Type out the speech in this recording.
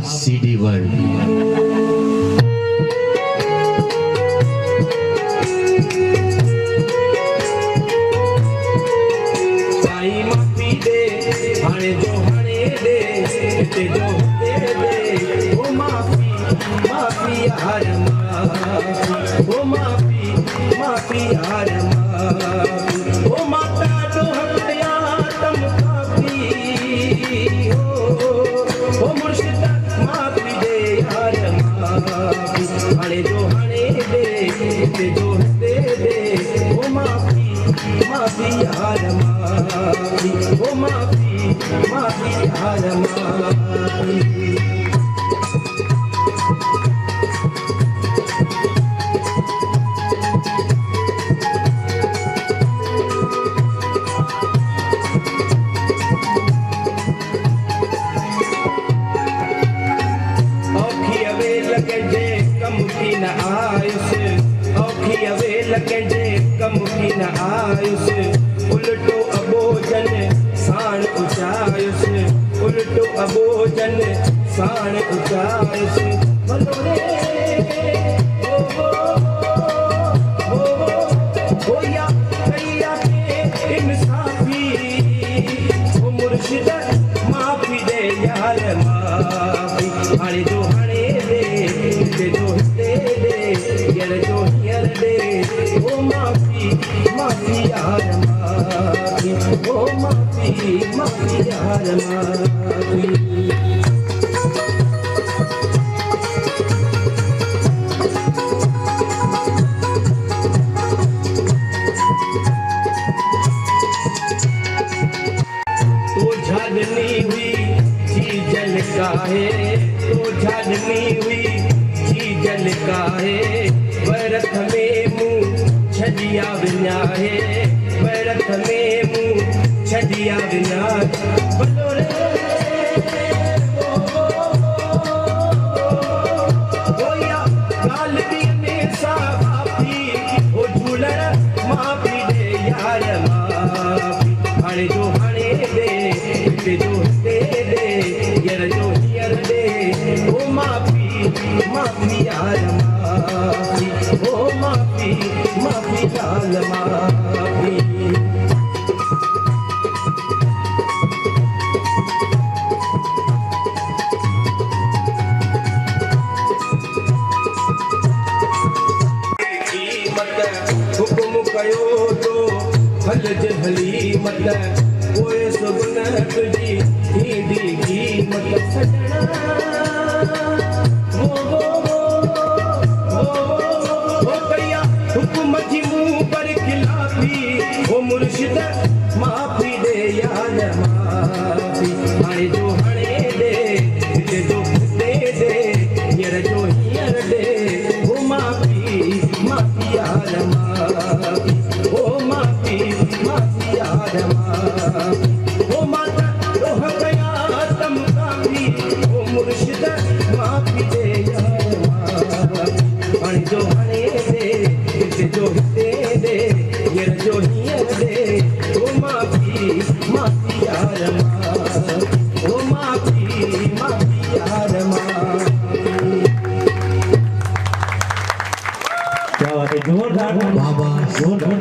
CD World। Sai माफी दे हाणे जो हाणे दे हिते जो हुते दे ओ माफी माफी हर माफी ओ माफी माफी हर माफी ओ माता जो हटिया तम काफी ओ मुर्शिद माफी दे हर माफी हाणे जो हाणे दे हिते जो हुते दे ओ माफी माफी हर माफी ओ माफी माफी हर माफी औखी अवेल कंहिंजे कम की न आयुसि औखी अवेल कंहिंजे कम की न आयुसि उल्टो अबोजन साण उचायुसि उल्टो अबोजन साण उचायुसि भलो रे ओ या कैया के इंसाफी ओ मुर्शिद माफी दे यार माफी हाणे जो हाणे दे हिते जो हिते दे हींअर जो हींअर दे ओ माफी माफी यार माफी ओ माफी माफी यार माफी तो झाड़नी हुई जी जल काहे तो झाड़नी हुई जी जल काहे वरथ में मुंह छडिया विञाहे वरथ में मुंह छडिया विञाहे भलो रे ओ या गाल दी ने साफी ओ झूलण माफी दे यार माफी हाणे जो हाणे दे हिते जो हिते दे हींअर जो हींअर दे ओ माफी माफी यार माफी ओ माफी माफी यार माफी हुकुम कयो तो फल जहली मत कोई सुबन तुझी हीडी कीमत सजना ओ कया हुकुम जी मुंह पर खिलाफी ओ मुर्शिद माफी दे यार माफी हाणे जो हाणे दे हिते जो हिते दे हींअर जो हींअर दे ओ माफी माफी यार माफी ओ माफी माफी यार माफी ओ माता रोह कया तम काफी ओ मुर्शिद माफी दे यार माफी हाणे जो हाणे दे हिते जो हिते दे हींअर जो हींअर दे ओ माफी माफी यार माफी ओ माफी माफी यार माफी क्या बात है जोरदार बाबा जोरदार